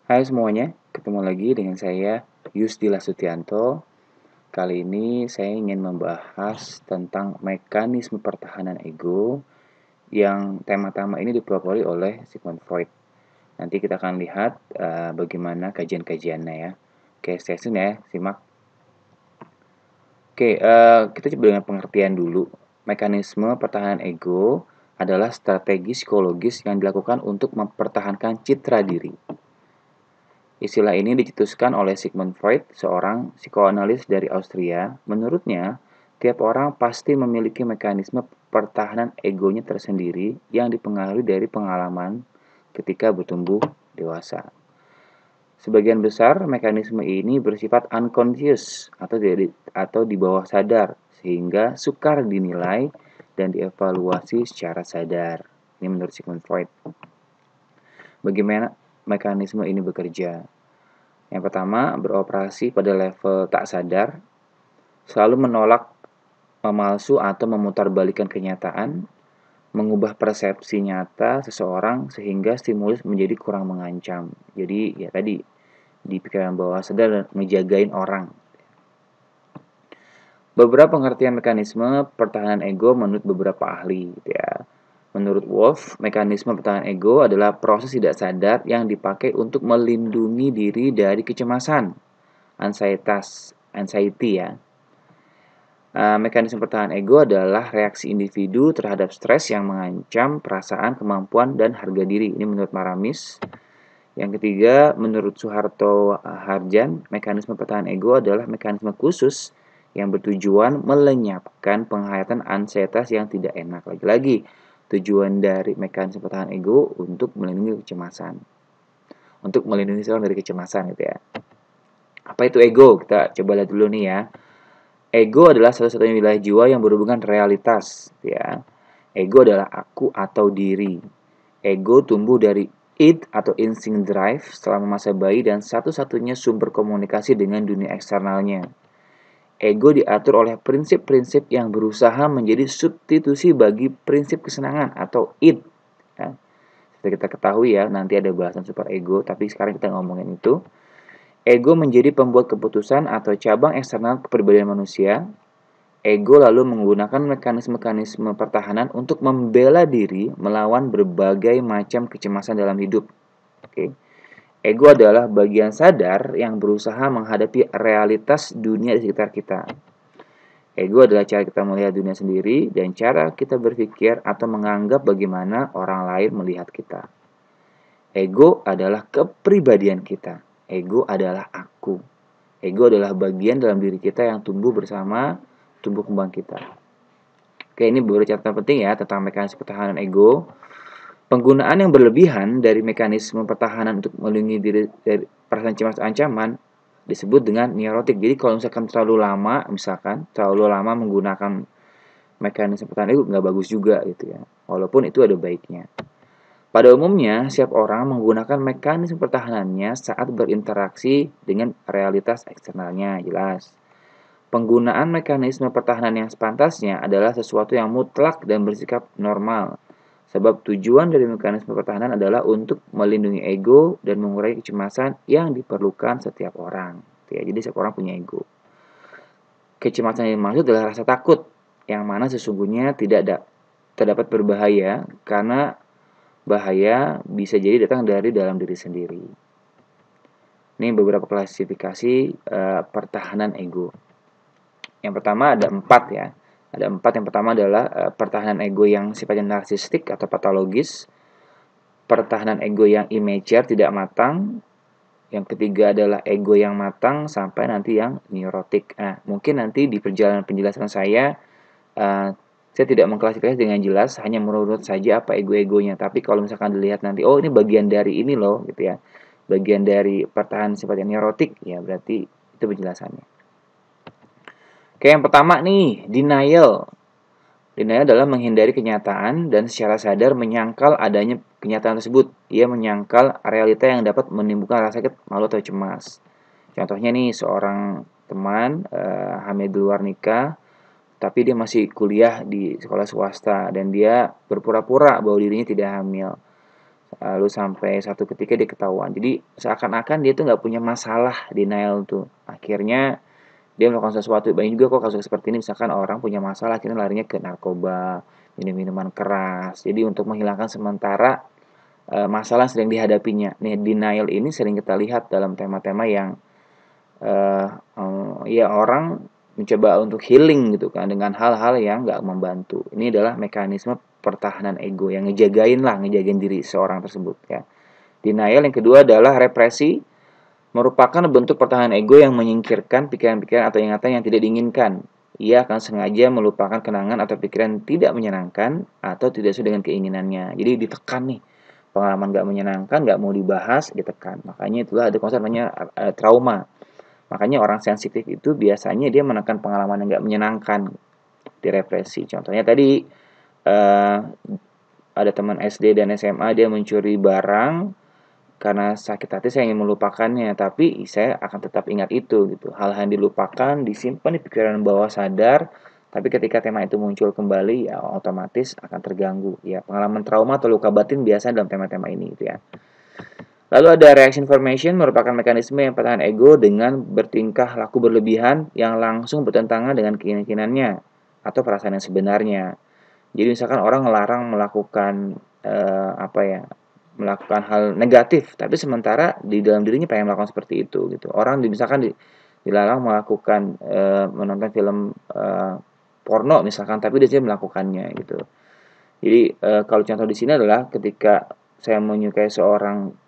Hai semuanya, ketemu lagi dengan saya Yusdila Sutianto. Kali ini saya ingin membahas tentang mekanisme pertahanan ego yang tema-tema ini dipelopori oleh Sigmund Freud. Nanti kita akan lihat bagaimana kajian-kajiannya ya. Oke, stay tune ya, simak. Oke, kita coba dengan pengertian dulu. Mekanisme pertahanan ego adalah strategi psikologis yang dilakukan untuk mempertahankan citra diri. Istilah ini dicetuskan oleh Sigmund Freud, seorang psikoanalis dari Austria. Menurutnya, tiap orang pasti memiliki mekanisme pertahanan egonya tersendiri yang dipengaruhi dari pengalaman ketika bertumbuh dewasa. Sebagian besar mekanisme ini bersifat unconscious atau di bawah sadar, sehingga sukar dinilai dan dievaluasi secara sadar. Ini menurut Sigmund Freud. Bagaimana mekanisme ini bekerja? Yang pertama, beroperasi pada level tak sadar, selalu menolak, memalsu atau memutarbalikkan kenyataan, mengubah persepsi nyata seseorang sehingga stimulus menjadi kurang mengancam. Jadi, ya tadi, di pikiran bawah sadar dan ngejagain orang. Beberapa pengertian mekanisme pertahanan ego menurut beberapa ahli, gitu ya. Menurut Wolff, mekanisme pertahanan ego adalah proses tidak sadar yang dipakai untuk melindungi diri dari kecemasan, anxiety ya. Mekanisme pertahanan ego adalah reaksi individu terhadap stres yang mengancam perasaan, kemampuan, dan harga diri. Ini menurut Maramis. Yang ketiga, menurut Suharto Harjan, mekanisme pertahanan ego adalah mekanisme khusus yang bertujuan melenyapkan penghayatan ansietas yang tidak enak. Lagi-lagi, tujuan dari mekanisme pertahanan ego untuk melindungi kecemasan. Untuk melindungi seorang dari kecemasan gitu ya. Apa itu ego? Kita coba lihat dulu nih ya. Ego adalah satu-satunya wilayah jiwa yang berhubungan realitas ya. Ego adalah aku atau diri. Ego tumbuh dari id atau instinct drive selama masa bayi dan satu-satunya sumber komunikasi dengan dunia eksternalnya. Ego diatur oleh prinsip-prinsip yang berusaha menjadi substitusi bagi prinsip kesenangan atau id. Ya. Seperti kita ketahui ya, nanti ada bahasan super ego, tapi sekarang kita ngomongin itu. Ego menjadi pembuat keputusan atau cabang eksternal kepribadian manusia. Ego lalu menggunakan mekanisme-mekanisme pertahanan untuk membela diri melawan berbagai macam kecemasan dalam hidup. Oke. Ego adalah bagian sadar yang berusaha menghadapi realitas dunia di sekitar kita. Ego adalah cara kita melihat dunia sendiri dan cara kita berpikir atau menganggap bagaimana orang lain melihat kita. Ego adalah kepribadian kita. Ego adalah aku. Ego adalah bagian dalam diri kita yang tumbuh bersama tumbuh kembang kita. Oke, ini beberapa catatan penting ya tentang mekanisme pertahanan ego. Penggunaan yang berlebihan dari mekanisme pertahanan untuk melindungi diri dari perasaan cemas ancaman disebut dengan neurotik. Jadi kalau misalkan terlalu lama menggunakan mekanisme pertahanan ego nggak bagus juga gitu ya. Walaupun itu ada baiknya. Pada umumnya, setiap orang menggunakan mekanisme pertahanannya saat berinteraksi dengan realitas eksternalnya, jelas. Penggunaan mekanisme pertahanan yang sepantasnya adalah sesuatu yang mutlak dan bersikap normal. Sebab tujuan dari mekanisme pertahanan adalah untuk melindungi ego dan mengurangi kecemasan yang diperlukan setiap orang. Ya, jadi setiap orang punya ego. Kecemasan yang dimaksud adalah rasa takut, yang mana sesungguhnya tidak terdapat berbahaya, karena bahaya bisa jadi datang dari dalam diri sendiri. Ini beberapa klasifikasi pertahanan ego. Yang pertama ada 4 ya. Ada 4. Yang pertama adalah pertahanan ego yang sifatnya narsistik atau patologis. Pertahanan ego yang immature, tidak matang. Yang ketiga adalah ego yang matang sampai nanti yang neurotik. Nah, mungkin nanti di perjalanan penjelasan saya tidak mengklasifikasi dengan jelas, hanya menurut saja apa ego-egonya. Tapi kalau misalkan dilihat nanti, oh ini bagian dari ini loh, gitu ya. Bagian dari pertahanan sifatnya neurotik, ya berarti itu penjelasannya. Oke, yang pertama nih, denial. Denial adalah menghindari kenyataan dan secara sadar menyangkal adanya kenyataan tersebut. Ia menyangkal realita yang dapat menimbulkan rasa sakit, malu atau cemas. Contohnya nih, seorang teman hamil di luar nikah, tapi dia masih kuliah di sekolah swasta dan dia berpura-pura bahwa dirinya tidak hamil. Lalu sampai satu ketika dia ketahuan. Jadi seakan-akan dia tuh nggak punya masalah, denial tuh. Akhirnya dia melakukan sesuatu. Banyak juga kok kasus seperti ini, misalkan orang punya masalah akhirnya larinya ke narkoba, minum-minuman keras. Jadi untuk menghilangkan sementara masalah yang sering dihadapinya. Nih, denial ini sering kita lihat dalam tema-tema yang ya orang mencoba untuk healing gitu kan dengan hal-hal yang nggak membantu. Ini adalah mekanisme pertahanan ego yang ngejagain diri seorang tersebut ya. Denial yang kedua adalah represi, merupakan bentuk pertahanan ego yang menyingkirkan pikiran-pikiran atau ingatan yang tidak diinginkan. Ia akan sengaja melupakan kenangan atau pikiran tidak menyenangkan atau tidak sesuai dengan keinginannya. Jadi ditekan nih, pengalaman nggak menyenangkan, nggak mau dibahas, ditekan. Makanya itulah ada konsep namanya trauma. Makanya orang sensitif itu biasanya dia menekan pengalaman yang nggak menyenangkan, direpresi. Contohnya tadi eh, ada teman SD dan SMA dia mencuri barang karena sakit hati saya ingin melupakannya, tapi saya akan tetap ingat itu gitu. Hal-hal yang dilupakan disimpan di pikiran bawah sadar, tapi ketika tema itu muncul kembali ya otomatis akan terganggu. Ya, pengalaman trauma atau luka batin biasanya dalam tema-tema ini gitu ya. Lalu ada reaction formation merupakan mekanisme yang pertahanan ego dengan bertingkah laku berlebihan yang langsung bertentangan dengan keinginannya atau perasaan yang sebenarnya. Jadi misalkan orang melarang melakukan apa ya, melakukan hal negatif, tapi sementara di dalam dirinya pengen melakukan seperti itu gitu. Orang misalkan dilarang melakukan menonton film porno misalkan, tapi dia melakukannya gitu. Jadi kalau contoh di sini adalah ketika saya menyukai seorang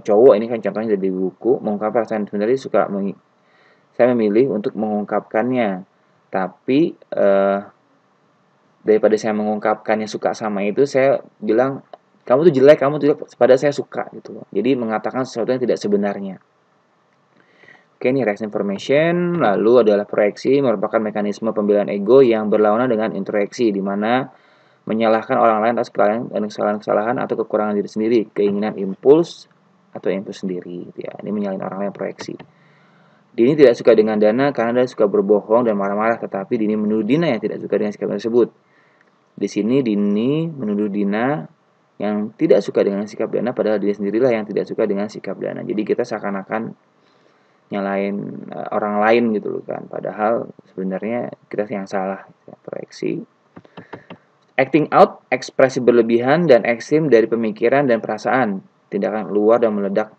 cowok, ini kan contohnya dari buku, mengungkapkan perasaan sebenarnya saya memilih untuk mengungkapkannya. Tapi daripada saya mengungkapkannya suka sama itu, saya bilang kamu tuh jelek, kamu tuh jelek, pada saya suka gitu loh. Jadi mengatakan sesuatu yang tidak sebenarnya. Oke, ini reaction information. Lalu adalah proyeksi, merupakan mekanisme pembelaan ego yang berlawanan dengan introyeksi, di mana menyalahkan orang lain atas kesalahan-kesalahan atau kekurangan diri sendiri, keinginan impuls atau impuls sendiri gitu ya. Ini menyalahin orang lain, proyeksi. Dini tidak suka dengan Dana karena dia suka berbohong dan marah-marah, tetapi Dini menuduh Dina yang tidak suka dengan sikap tersebut. Di sini Dini menuduh Dina yang tidak suka dengan sikap Dana, padahal dia sendirilah yang tidak suka dengan sikap Dana. Jadi kita seakan-akan nyalain orang lain gitu loh kan, padahal sebenarnya kita yang salah. Proyeksi. Acting out, ekspresi berlebihan dan ekstrim dari pemikiran dan perasaan, tindakan luar dan meledak,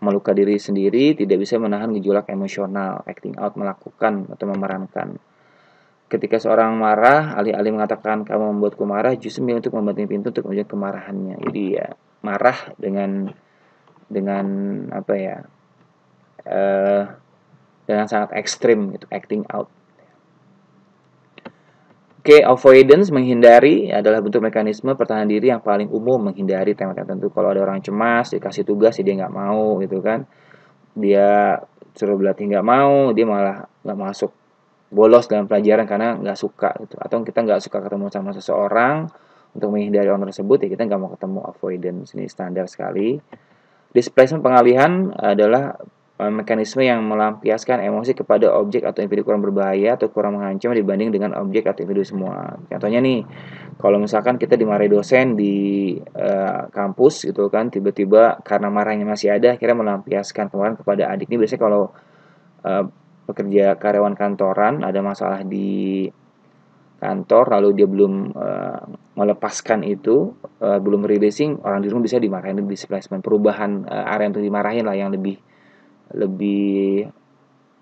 meluka diri sendiri, tidak bisa menahan gejolak emosional. Acting out, melakukan atau memerankan. Ketika seorang marah, alih-alih mengatakan kamu membuatku marah, justru memilih untuk membanting pintu untuk menunjukkan kemarahannya. Jadi ya marah dengan apa ya, dengan sangat ekstrim gitu, acting out. Oke, avoidance, menghindari adalah bentuk mekanisme pertahanan diri yang paling umum, menghindari tema tertentu. Kalau ada orang cemas, dikasih tugas, dia nggak mau gitu kan. Dia suruh berlatih nggak mau, dia malah nggak masuk, bolos dalam pelajaran karena nggak suka gitu. Atau kita nggak suka ketemu sama seseorang, untuk menghindari orang tersebut ya kita nggak mau ketemu. Avoidance ini standar sekali. Displacement, pengalihan, adalah mekanisme yang melampiaskan emosi kepada objek atau individu kurang berbahaya atau kurang mengancam dibanding dengan objek atau individu semua. Contohnya nih, kalau misalkan kita dimarahi dosen di kampus gitu kan, tiba-tiba karena marahnya masih ada, akhirnya melampiaskan kemarin kepada adik. Ini biasanya kalau pekerja karyawan kantoran ada masalah di kantor, lalu dia belum melepaskan itu, belum releasing, orang di rumah bisa dimarahin. Displacement, perubahan area untuk dimarahin lah yang lebih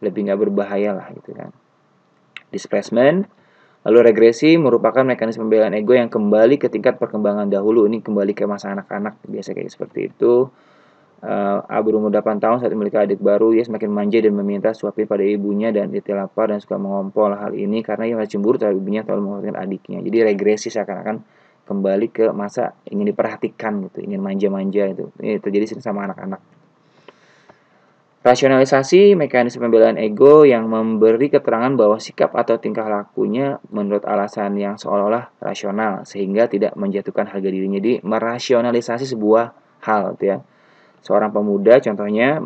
nggak berbahaya lah gitu kan. Displacement. Lalu regresi merupakan mekanisme pembelaan ego yang kembali ke tingkat perkembangan dahulu. Ini kembali ke masa anak-anak, biasa kayak seperti itu. A berumur 8 tahun saat memiliki adik baru, ia semakin manja dan meminta suapin pada ibunya dan dia lapar dan suka mengompol hal ini karena ia masih cemburu terhadap ibunya terlalu mengkhawatirkan adiknya. Jadi regresi seakan-akan kembali ke masa ingin diperhatikan gitu, ingin manja-manja itu. Ini terjadi sama anak-anak. Rasionalisasi, mekanisme pembelaan ego yang memberi keterangan bahwa sikap atau tingkah lakunya menurut alasan yang seolah-olah rasional sehingga tidak menjatuhkan harga dirinya. Jadi merasionalisasi sebuah hal gitu ya. Seorang pemuda contohnya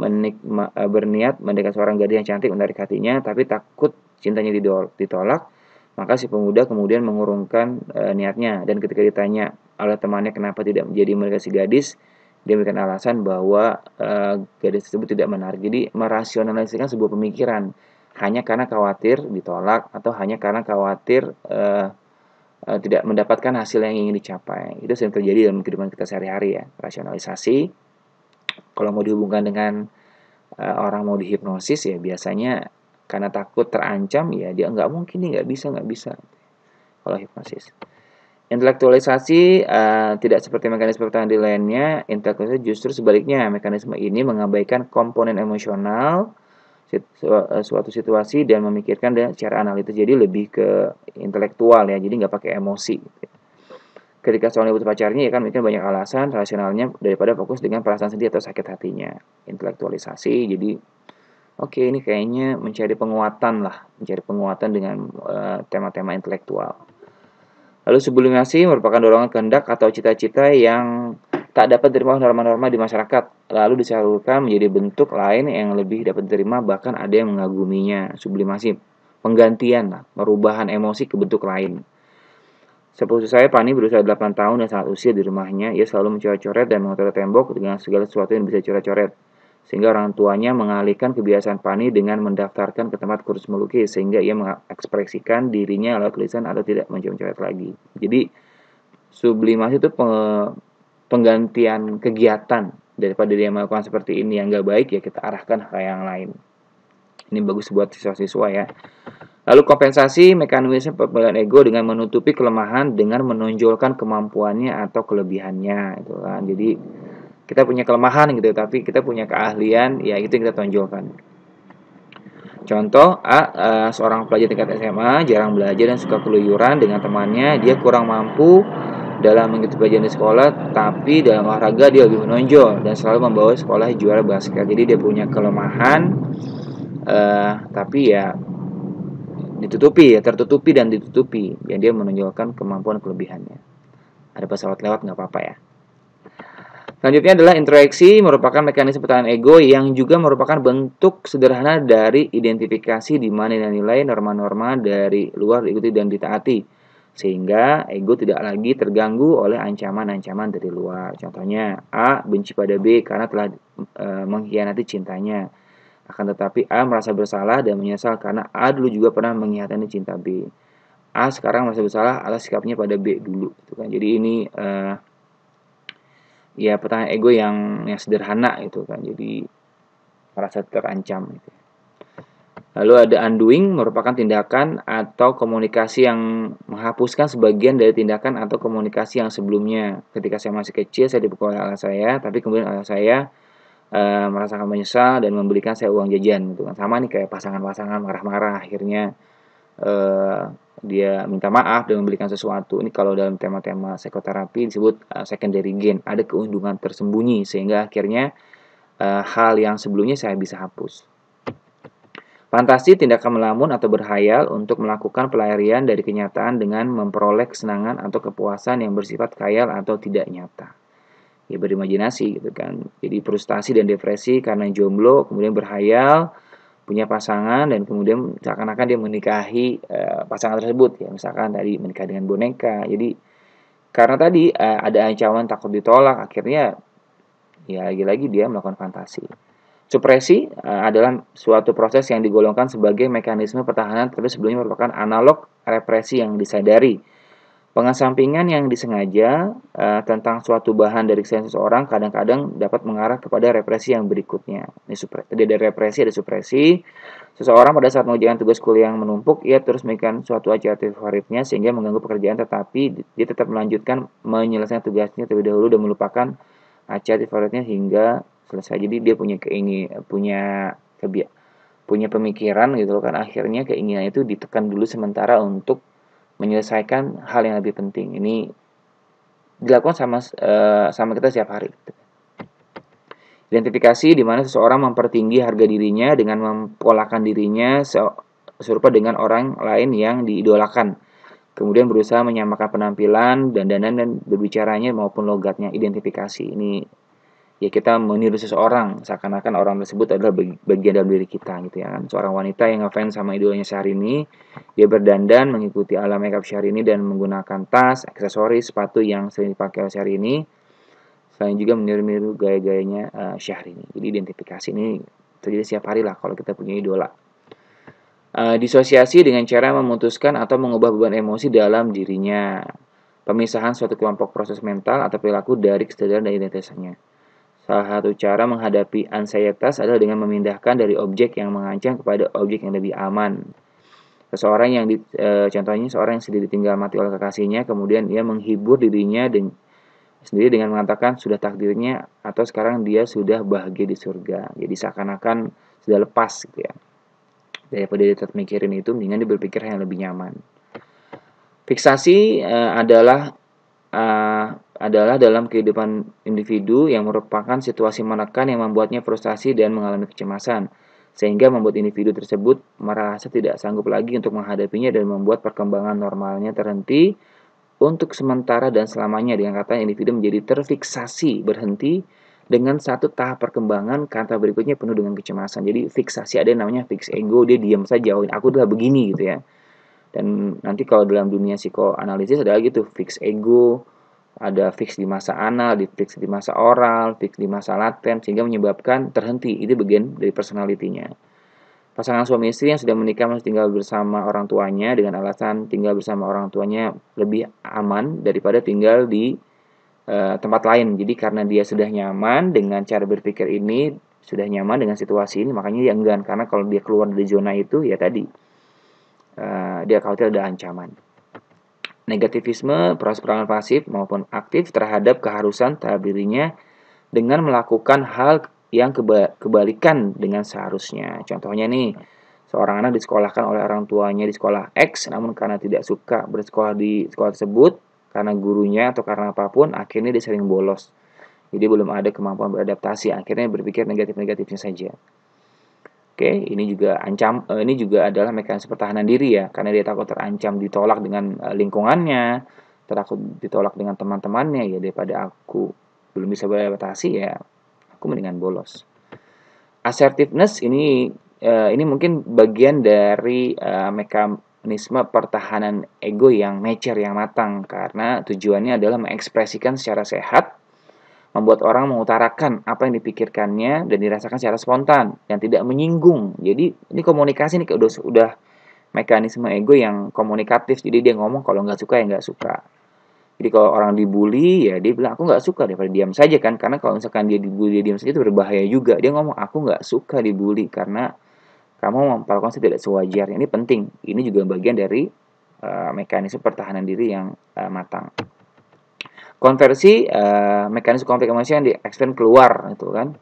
berniat mendekat seorang gadis yang cantik menarik hatinya, tapi takut cintanya ditolak, maka si pemuda kemudian mengurungkan niatnya. Dan ketika ditanya oleh temannya kenapa tidak menjadi menikah si gadis, dia memberikan alasan bahwa gadis tersebut tidak menarik. Jadi merasionalisasikan sebuah pemikiran hanya karena khawatir ditolak atau hanya karena khawatir tidak mendapatkan hasil yang ingin dicapai. Itu sering terjadi dalam kehidupan kita sehari-hari ya. Rasionalisasi, kalau mau dihubungkan dengan orang mau dihipnosis ya biasanya karena takut terancam ya dia nggak mungkin nih, nggak bisa kalau hipnosis. Intelektualisasi tidak seperti mekanisme pertahanan diri lainnya. Intelektualisasi justru sebaliknya, mekanisme ini mengabaikan komponen emosional suatu situasi dan memikirkan secara analitis, jadi lebih ke intelektual ya, jadi nggak pakai emosi. Ketika seorang butuh pacarnya ya kan mungkin banyak alasan rasionalnya daripada fokus dengan perasaan sedih atau sakit hatinya. Intelektualisasi jadi oke, ini kayaknya mencari penguatan dengan tema-tema intelektual. Lalu sublimasi merupakan dorongan kehendak atau cita-cita yang tak dapat diterima norma-norma di masyarakat, lalu disalurkan menjadi bentuk lain yang lebih dapat diterima, bahkan ada yang mengaguminya. Sublimasi, penggantian, perubahan emosi ke bentuk lain. Sepupu saya, Pani, berusia 8 tahun dan sangat usia di rumahnya, ia selalu mencoret-coret dan mengotori tembok dengan segala sesuatu yang bisa coret-coret. Sehingga orang tuanya mengalihkan kebiasaan Pani dengan mendaftarkan ke tempat kursus melukis, sehingga ia mengekspresikan dirinya lewat tulisan atau tidak mencoret lagi. Jadi, sublimasi itu penggantian kegiatan. Daripada dia melakukan seperti ini yang gak baik, ya kita arahkan ke yang lain. Ini bagus buat siswa-siswa ya. Lalu kompensasi, mekanisme pembelaan ego dengan menutupi kelemahan dengan menonjolkan kemampuannya atau kelebihannya gitu kan. Jadi kita punya kelemahan gitu, tapi kita punya keahlian, ya itu yang kita tonjolkan. Contoh seorang pelajar tingkat SMA jarang belajar dan suka keluyuran dengan temannya. Dia kurang mampu dalam mengikuti pelajaran di sekolah, tapi dalam olahraga dia lebih menonjol dan selalu membawa sekolah juara basket. Jadi dia punya kelemahan, tapi ya tertutupi dan ditutupi. Ya dia menonjolkan kemampuan kelebihannya. Ada pesawat lewat nggak apa-apa ya. Selanjutnya adalah introyeksi, merupakan mekanisme pertahanan ego yang juga merupakan bentuk sederhana dari identifikasi di mana nilai norma-norma dari luar diikuti dan ditaati, sehingga ego tidak lagi terganggu oleh ancaman-ancaman dari luar. Contohnya, A benci pada B karena telah mengkhianati cintanya. Akan tetapi A merasa bersalah dan menyesal karena A dulu juga pernah mengkhianati cinta B. A sekarang merasa bersalah atas sikapnya pada B dulu. Jadi ini ya pertahanan ego yang sederhana itu kan, jadi merasa terancam gitu. Lalu ada undoing, merupakan tindakan atau komunikasi yang menghapuskan sebagian dari tindakan atau komunikasi yang sebelumnya. Ketika saya masih kecil saya dipukul oleh ayah saya, tapi kemudian ayah saya merasakan menyesal dan membelikan saya uang jajan gitu kan. Sama nih kayak pasangan-pasangan marah-marah, akhirnya dia minta maaf dan memberikan sesuatu. Ini kalau dalam tema-tema psikoterapi disebut secondary gain, ada keuntungan tersembunyi sehingga akhirnya hal yang sebelumnya saya bisa hapus. Fantasi, tindakan melamun atau berhayal untuk melakukan pelarian dari kenyataan dengan memperoleh kesenangan atau kepuasan yang bersifat khayal atau tidak nyata. Ya berimajinasi gitu kan. Jadi frustasi dan depresi karena jomblo, kemudian berhayal punya pasangan dan kemudian seakan-akan dia menikahi pasangan tersebut ya, misalkan tadi menikah dengan boneka. Jadi karena tadi ada ancaman takut ditolak, akhirnya ya lagi-lagi dia melakukan fantasi. Supresi adalah suatu proses yang digolongkan sebagai mekanisme pertahanan, tapi sebelumnya merupakan analog represi yang disadari. Pengesampingan yang disengaja tentang suatu bahan dari keseharian seseorang kadang-kadang dapat mengarah kepada represi yang berikutnya. Tadi ada represi, ada supresi. Seseorang pada saat mengerjakan tugas kuliah yang menumpuk, ia terus memikirkan suatu acara favoritnya sehingga mengganggu pekerjaan, tetapi dia tetap melanjutkan menyelesaikan tugasnya terlebih dahulu dan melupakan acara favoritnya hingga selesai. Jadi dia punya pemikiran gitu kan, akhirnya keinginan itu ditekan dulu sementara untuk menyelesaikan hal yang lebih penting. Ini dilakukan sama kita setiap hari. Identifikasi di mana seseorang mempertinggi harga dirinya dengan mempolakan dirinya serupa dengan orang lain yang diidolakan. Kemudian berusaha menyamakan penampilan, dandanan dan berbicaranya maupun logatnya. Identifikasi ini ya kita meniru seseorang seakan-akan orang tersebut adalah bagian dalam diri kita gitu ya kan. Seorang wanita yang ngefans sama idolanya Syahrini, dia berdandan mengikuti ala makeup Syahrini dan menggunakan tas, aksesoris, sepatu yang sering dipakai oleh Syahrini. Selain juga meniru-niru gaya-gayanya Syahrini. Jadi identifikasi ini terjadi setiap hari lah kalau kita punya idola. Disosiasi dengan cara memutuskan atau mengubah beban emosi dalam dirinya. Pemisahan suatu kelompok proses mental atau perilaku dari kesadaran dan identitasnya. Salah satu cara menghadapi ansietas adalah dengan memindahkan dari objek yang mengancam kepada objek yang lebih aman. Seseorang yang contohnya seorang yang sedih ditinggal mati oleh kekasihnya, kemudian ia menghibur dirinya sendiri dengan mengatakan sudah takdirnya atau sekarang dia sudah bahagia di surga. Jadi seakan-akan sudah lepas gitu ya. Daripada dia tetap mikirin itu, mendingan dia berpikir yang lebih nyaman. Fiksasi adalah dalam kehidupan individu yang merupakan situasi menekan yang membuatnya frustasi dan mengalami kecemasan, sehingga membuat individu tersebut merasa tidak sanggup lagi untuk menghadapinya dan membuat perkembangan normalnya terhenti untuk sementara dan selamanya. Dengan kata individu menjadi terfiksasi, berhenti dengan satu tahap perkembangan, kata berikutnya penuh dengan kecemasan. Jadi fiksasi, ada yang namanya fix ego, dia diam saja, aku udah begini gitu ya. Dan nanti kalau dalam dunia psikoanalisis ada gitu, fix ego, ada fix di masa anal, fix di masa oral, fix di masa laten, sehingga menyebabkan terhenti. Itu bagian dari personalitinya. Pasangan suami istri yang sudah menikah masih tinggal bersama orang tuanya dengan alasan tinggal bersama orang tuanya lebih aman daripada tinggal di tempat lain. Jadi karena dia sudah nyaman dengan cara berpikir ini, sudah nyaman dengan situasi ini, makanya dia enggan. Karena kalau dia keluar dari zona itu, ya tadi, dia khawatir ada ancaman. Negativisme, proses perangan pasif maupun aktif terhadap keharusan terhadap dirinya dengan melakukan hal yang kebalikan dengan seharusnya. Contohnya nih, seorang anak disekolahkan oleh orang tuanya di sekolah X, namun karena tidak suka bersekolah di sekolah tersebut, karena gurunya atau karena apapun, akhirnya dia sering bolos. Jadi belum ada kemampuan beradaptasi, akhirnya berpikir negatif-negatifnya saja. Oke, ini juga adalah mekanisme pertahanan diri ya, karena dia takut terancam ditolak dengan lingkungannya, takut ditolak dengan teman-temannya, ya daripada aku belum bisa beradaptasi ya aku mendingan bolos. Assertiveness ini mungkin bagian dari mekanisme pertahanan ego yang mature, yang matang, karena tujuannya adalah mengekspresikan secara sehat, membuat orang mengutarakan apa yang dipikirkannya dan dirasakan secara spontan dan tidak menyinggung. Jadi ini komunikasi nih udah mekanisme ego yang komunikatif. Jadi dia ngomong kalau nggak suka ya nggak suka. Jadi kalau orang dibully, ya dia bilang, aku nggak suka, daripada diam saja kan. Karena kalau misalkan dia dibully, dia diam saja, itu berbahaya juga. Dia ngomong, aku nggak suka dibully, karena kamu memperlakukan saya tidak sewajarnya. Ini penting. Ini juga bagian dari mekanisme pertahanan diri yang matang. Konversi, mekanisme konflik emosi yang diekstrim keluar, itu kan.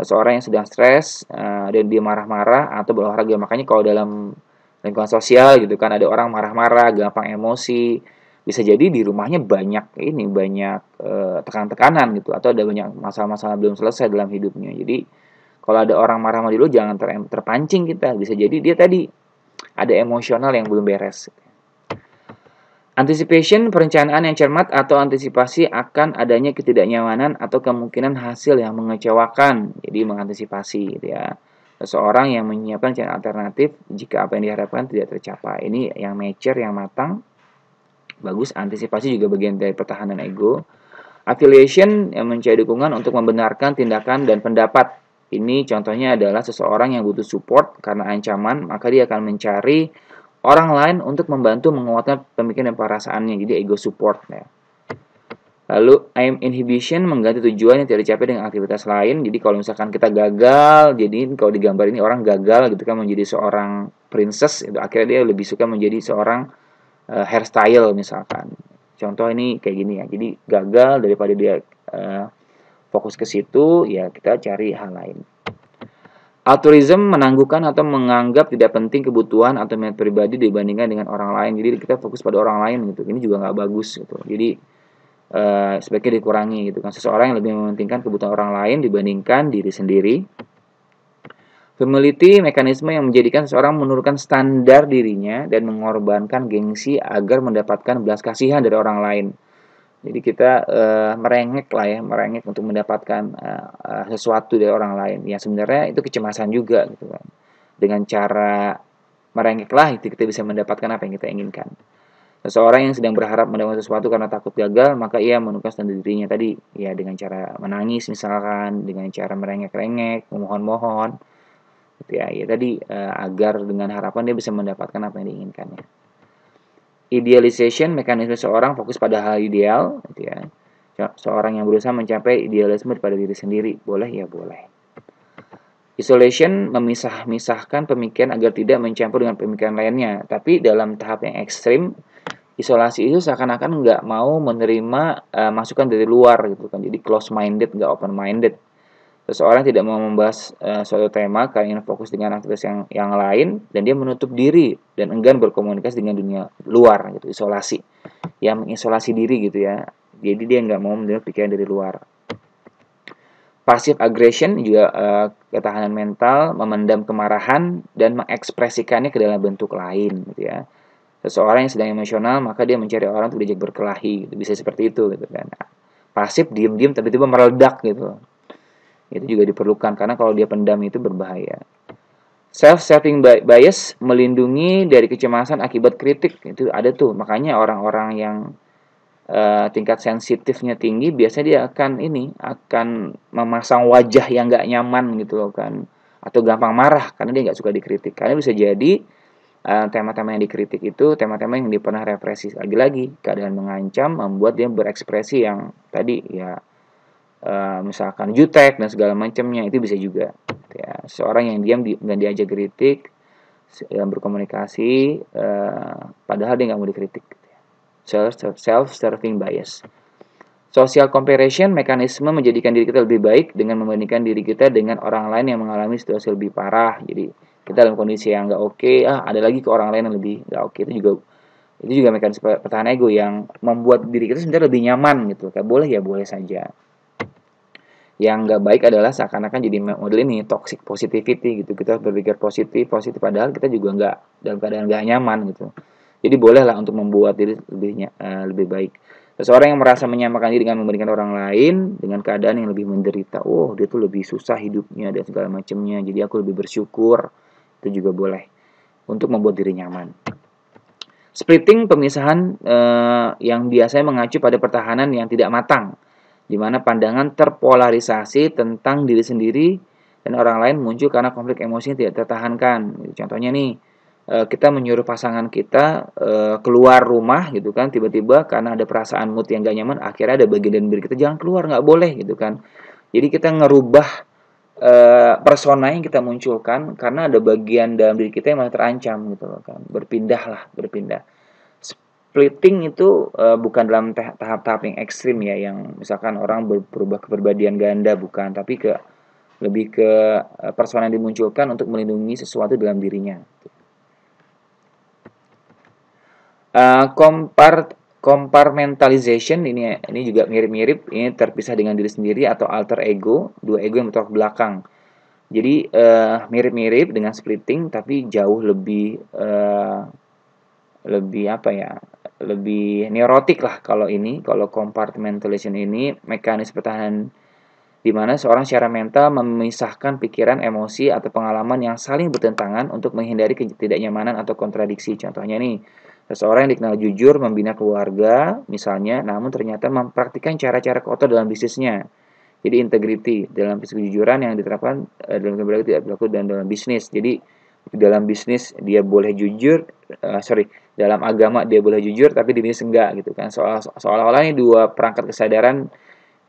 Seseorang yang sedang stres, dan dia marah-marah, atau berolahraga. Makanya kalau dalam lingkungan sosial gitu kan, ada orang marah-marah, gampang emosi, bisa jadi di rumahnya banyak tekan-tekanan gitu, atau ada banyak masalah-masalah belum selesai dalam hidupnya. Jadi kalau ada orang marah sama dulu, jangan terpancing kita, bisa jadi dia tadi ada emosional yang belum beres. Anticipation, perencanaan yang cermat atau antisipasi akan adanya ketidaknyamanan atau kemungkinan hasil yang mengecewakan. Jadi mengantisipasi gitu ya. Seseorang yang menyiapkan cara alternatif jika apa yang diharapkan tidak tercapai. Ini yang mature, yang matang. Bagus, antisipasi juga bagian dari pertahanan ego. Affiliation yang mencari dukungan untuk membenarkan tindakan dan pendapat. Ini contohnya adalah seseorang yang butuh support karena ancaman, maka dia akan mencari orang lain untuk membantu menguatkan pemikiran dan perasaannya. Jadi ego support ya. Lalu aim inhibition, mengganti tujuan yang tidak dicapai dengan aktivitas lain. Jadi kalau misalkan kita gagal, jadi kalau digambar ini orang gagal gitu kan menjadi seorang princess, itu akhirnya dia lebih suka menjadi seorang hairstyle misalkan. Contoh ini kayak gini ya. Jadi gagal, daripada dia fokus ke situ, ya kita cari hal lain. Altruism, menangguhkan atau menganggap tidak penting kebutuhan atau minat pribadi dibandingkan dengan orang lain. Jadi kita fokus pada orang lain gitu. Ini juga nggak bagus gitu. Jadi sebaiknya dikurangi gitu kan. Seseorang yang lebih mementingkan kebutuhan orang lain dibandingkan diri sendiri. Humility, mekanisme yang menjadikan seseorang menurunkan standar dirinya dan mengorbankan gengsi agar mendapatkan belas kasihan dari orang lain. Jadi kita merengek lah ya, merengek untuk mendapatkan sesuatu dari orang lain. Ya sebenarnya itu kecemasan juga gitu kan. Dengan cara merengek lah itu kita bisa mendapatkan apa yang kita inginkan. Seseorang yang sedang berharap mendapatkan sesuatu karena takut gagal, maka ia menurunkan standar dirinya tadi, ya dengan cara menangis misalkan, dengan cara merengek-rengek, memohon-mohon, gitu ya. Ya tadi agar dengan harapan dia bisa mendapatkan apa yang diinginkannya. Idealization, mekanisme seorang fokus pada hal ideal, gitu ya. Seorang yang berusaha mencapai idealisme pada diri sendiri, boleh ya boleh. Isolation memisahkan pemikiran agar tidak mencampur dengan pemikiran lainnya, tapi dalam tahap yang ekstrim. Isolasi itu seakan-akan nggak mau menerima masukan dari luar gitu kan, jadi close minded, nggak open minded. Seseorang tidak mau membahas suatu tema karena ingin fokus dengan aktivitas yang lain, dan dia menutup diri dan enggan berkomunikasi dengan dunia luar gitu. Isolasi, yang mengisolasi diri gitu ya, jadi dia nggak mau menerima pikiran dari luar. Passive aggression juga ketahanan mental, memendam kemarahan dan mengekspresikannya ke dalam bentuk lain gitu ya. Seseorang yang sedang emosional, maka dia mencari orang untuk diajak berkelahi, gitu. Bisa seperti itu gitu kan. Nah, pasif, diem-diem, tiba-tiba meledak gitu. Itu juga diperlukan, karena kalau dia pendam itu berbahaya. Self-serving bias, melindungi dari kecemasan akibat kritik, itu ada tuh. Makanya orang-orang yang tingkat sensitifnya tinggi, biasanya dia akan memasang wajah yang nggak nyaman gitu loh kan. Atau gampang marah, karena dia nggak suka dikritik. Karena bisa jadi tema-tema yang dikritik itu tema-tema yang dia pernah represi. Lagi-lagi keadaan mengancam membuat dia berekspresi yang tadi ya misalkan jutek dan segala macamnya, itu bisa juga ya. Seorang yang diam dan diajak kritik dalam berkomunikasi padahal dia nggak mau dikritik. Self-serving bias. Social comparison, mekanisme menjadikan diri kita lebih baik dengan membandingkan diri kita dengan orang lain yang mengalami situasi lebih parah. Jadi kita dalam kondisi yang nggak oke, ada lagi ke orang lain yang lebih nggak oke. Itu juga mekanisme pertahanan ego yang membuat diri kita sebenarnya lebih nyaman gitu. Kayak boleh ya boleh saja. Yang nggak baik adalah seakan-akan jadi model ini toxic positivity gitu. Kita berpikir positif padahal kita juga nggak dalam keadaan nggak nyaman gitu. Jadi bolehlah untuk membuat diri lebih baik. Seseorang yang merasa menyamakan diri dengan membandingkan orang lain dengan keadaan yang lebih menderita. Oh, dia tuh lebih susah hidupnya dan segala macamnya. Jadi aku lebih bersyukur. Itu juga boleh untuk membuat diri nyaman. Splitting, pemisahan yang biasanya mengacu pada pertahanan yang tidak matang, di mana pandangan terpolarisasi tentang diri sendiri dan orang lain muncul karena konflik emosi yang tidak tertahankan. Contohnya nih, kita menyuruh pasangan kita keluar rumah gitu kan, tiba-tiba karena ada perasaan mood yang gak nyaman, akhirnya ada bagian dari kita jangan keluar, nggak boleh gitu kan. Jadi kita ngerubah persona yang kita munculkan karena ada bagian dalam diri kita yang malah terancam gitu loh kan. Berpindah. Splitting itu bukan dalam tahap-tahap yang ekstrim ya, yang misalkan orang berubah kepribadian ganda, bukan, tapi lebih ke persona yang dimunculkan untuk melindungi sesuatu dalam dirinya. Compartmentalization ini juga mirip-mirip, ini terpisah dengan diri sendiri atau alter ego, dua ego yang bertolak belakang. Jadi mirip-mirip dengan splitting, tapi jauh lebih lebih neurotik lah kalau compartmentalization ini mekanisme pertahanan di mana seorang secara mental memisahkan pikiran, emosi, atau pengalaman yang saling bertentangan untuk menghindari ketidaknyamanan atau kontradiksi. Contohnya nih, seseorang yang dikenal jujur membina keluarga, misalnya, namun ternyata mempraktikkan cara-cara kotor dalam bisnisnya. Jadi integrity, dalam kejujuran yang diterapkan dalam kebijakan tidak berlaku dalam bisnis. Jadi dalam bisnis dia boleh jujur, dalam agama dia boleh jujur, tapi di bisnis enggak gitu kan. Seolah-olah ini dua perangkat kesadaran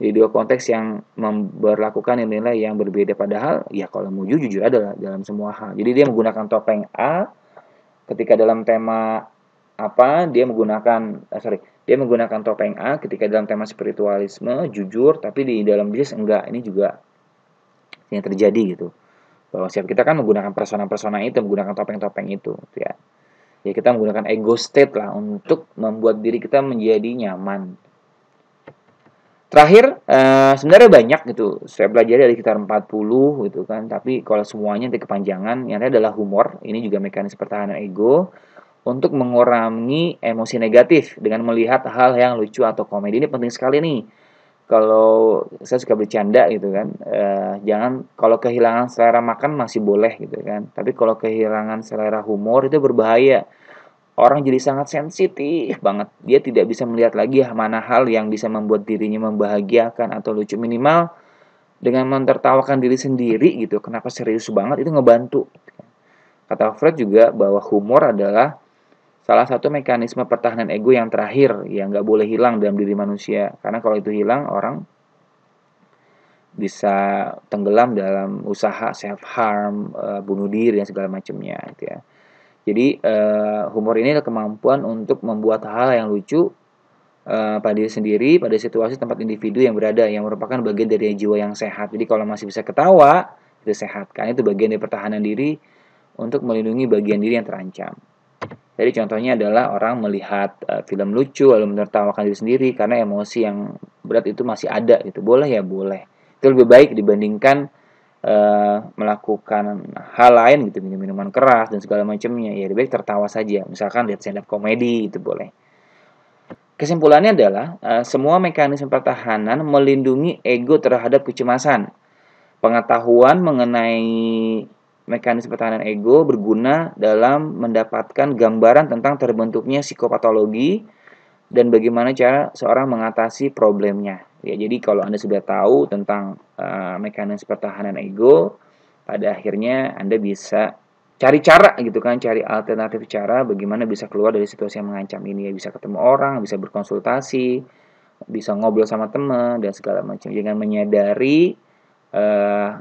di dua konteks yang memperlakukan nilai yang berbeda, padahal ya kalau mau jujur adalah dalam semua hal. Jadi dia menggunakan topeng A ketika dalam tema apa, dia menggunakan topeng A ketika dalam tema spiritualisme jujur, tapi di dalam bisnis enggak. Ini juga yang terjadi gitu. Bahwa siap kita kan menggunakan persona-persona itu, menggunakan topeng-topeng itu ya. Ya kita menggunakan ego state lah untuk membuat diri kita menjadi nyaman. Terakhir, sebenarnya banyak gitu. Saya belajar dari sekitar 40 gitu kan. Tapi kalau semuanya nanti kepanjangan, yang adalah humor. Ini juga mekanisme pertahanan ego. untuk mengurangi emosi negatif dengan melihat hal yang lucu atau komedi. Ini penting sekali nih. Kalau saya suka bercanda gitu kan, jangan kalau kehilangan selera makan masih boleh gitu kan, tapi kalau kehilangan selera humor itu berbahaya. Orang jadi sangat sensitif banget. Dia tidak bisa melihat lagi mana hal yang bisa membuat dirinya membahagiakan atau lucu. Minimal dengan mentertawakan diri sendiri gitu, kenapa serius banget, itu ngebantu. Kata Freud juga bahwa humor adalah salah satu mekanisme pertahanan ego yang terakhir yang nggak boleh hilang dalam diri manusia. Karena kalau itu hilang, orang bisa tenggelam dalam usaha self harm, bunuh diri dan segala macamnya gitu ya. Jadi humor ini adalah kemampuan untuk membuat hal yang lucu pada diri sendiri, pada situasi tempat individu yang berada, yang merupakan bagian dari jiwa yang sehat. Jadi kalau masih bisa ketawa, itu sehat. Karena itu bagian dari pertahanan diri untuk melindungi bagian diri yang terancam. Jadi contohnya adalah orang melihat film lucu lalu menertawakan diri sendiri karena emosi yang berat itu masih ada gitu. Boleh ya boleh. Itu lebih baik dibandingkan melakukan hal lain gitu, minum minuman keras dan segala macamnya. Ya lebih baik tertawa saja. Misalkan lihat stand up komedi itu boleh. Kesimpulannya adalah semua mekanisme pertahanan melindungi ego terhadap kecemasan. Pengetahuan mengenai mekanisme pertahanan ego berguna dalam mendapatkan gambaran tentang terbentuknya psikopatologi dan bagaimana cara seorang mengatasi problemnya. Ya, jadi kalau Anda sudah tahu tentang mekanisme pertahanan ego, pada akhirnya Anda bisa cari cara gitu kan, cari alternatif cara bagaimana bisa keluar dari situasi yang mengancam ini. Ya, bisa ketemu orang, bisa berkonsultasi, bisa ngobrol sama teman dan segala macam. Jangan menyadari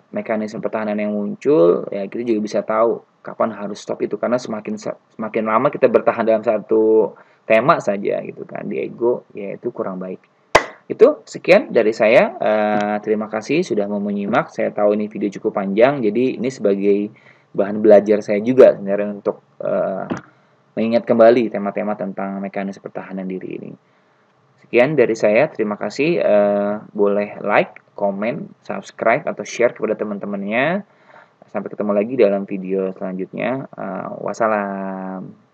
mekanisme pertahanan yang muncul, ya kita juga bisa tahu kapan harus stop itu, karena semakin lama kita bertahan dalam satu tema saja gitu kan di ego, ya itu kurang baik. Itu sekian dari saya. Terima kasih sudah mau menyimak. Saya tahu ini video cukup panjang, jadi ini sebagai bahan belajar saya juga sebenarnya untuk mengingat kembali tema-tema tentang mekanisme pertahanan diri ini. Sekian dari saya, terima kasih. Boleh like, komen, subscribe, atau share kepada teman-temannya. Sampai ketemu lagi dalam video selanjutnya. Wassalam.